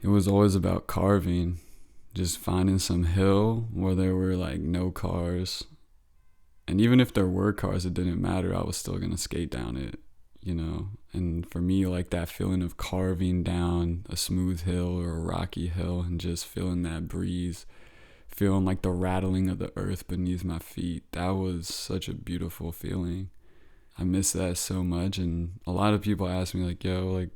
it was always about carving, just finding some hill where there were like no cars. And even if there were cars, it didn't matter. I was still going to skate down it, you know? And for me, like that feeling of carving down a smooth hill or a rocky hill and just feeling that breeze, feeling like the rattling of the earth beneath my feet, that was such a beautiful feeling. I miss that so much. And a lot of people ask me, like, yo, like,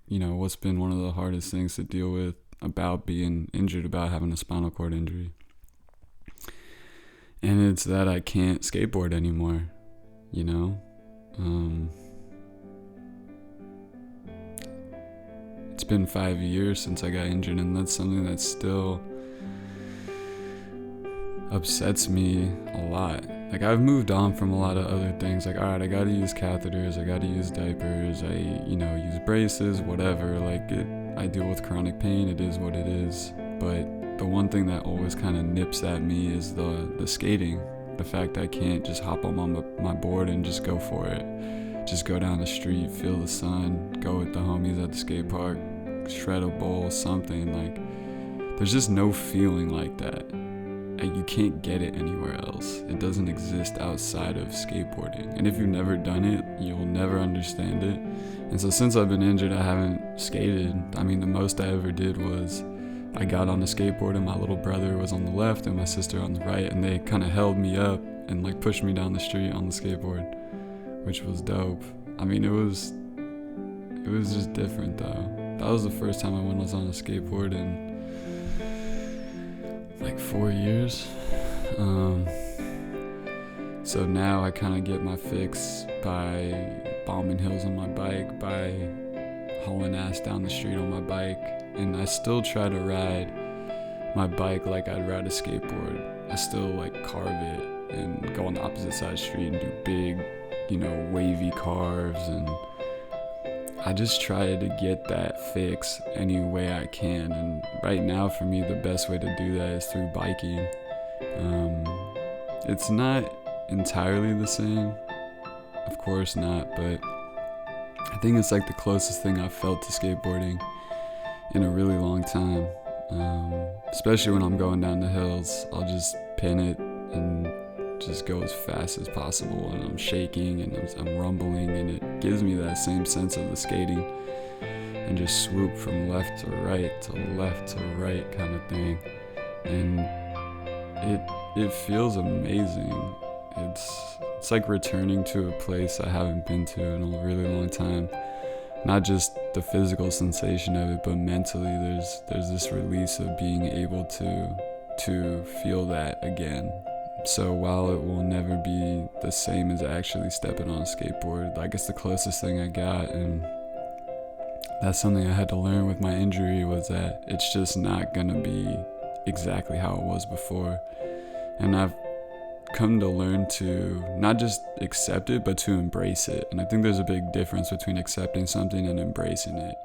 you know, what's been one of the hardest things to deal with about being injured, about having a spinal cord injury? And it's that I can't skateboard anymore, you know? It's been 5 years since I got injured, and that's something that still upsets me a lot. Like, I've moved on from a lot of other things. Like, all right, I gotta use catheters, I gotta use diapers, I, use braces, whatever. Like, I deal with chronic pain, it is what it is. But the one thing that always kind of nips at me is the skating. The fact that I can't just hop on my board and just go for it. Just go down the street, feel the sun, go with the homies at the skate park, shred a bowl, something. Like, there's just no feeling like that. You can't get it anywhere else. It doesn't exist outside of skateboarding. And if you've never done it, you'll never understand it. And so since I've been injured, I haven't skated. I mean, the most I ever did was I got on the skateboard and my little brother was on the left and my sister on the right, and they kind of held me up and like pushed me down the street on the skateboard, which was dope. I mean, it was just different though. That was the first time I was on a skateboard in like 4 years. So now I kind of get my fix by bombing hills on my bike, by hauling ass down the street on my bike, and I still try to ride my bike like I'd ride a skateboard. I still like carve it and go on the opposite side of the street and do big, wavy carves, and I just try to get that fix any way I can. And right now for me, the best way to do that is through biking. It's not entirely the same, of course not, but I think it's like the closest thing I've felt to skateboarding in a really long time. Especially when I'm going down the hills, I'll just pin it and just go as fast as possible, and I'm shaking and I'm rumbling, and it gives me that same sense of the skating, and just swoop from left to right to left to right kind of thing. And it feels amazing. It's like returning to a place I haven't been to in a really long time. Not just the physical sensation of it, but mentally there's this release of being able to feel that again. So while it will never be the same as actually stepping on a skateboard, like, it's the closest thing I got. And that's something I had to learn with my injury, was that it's just not gonna be exactly how it was before. And I've come to learn to not just accept it, but to embrace it. And I think there's a big difference between accepting something and embracing it.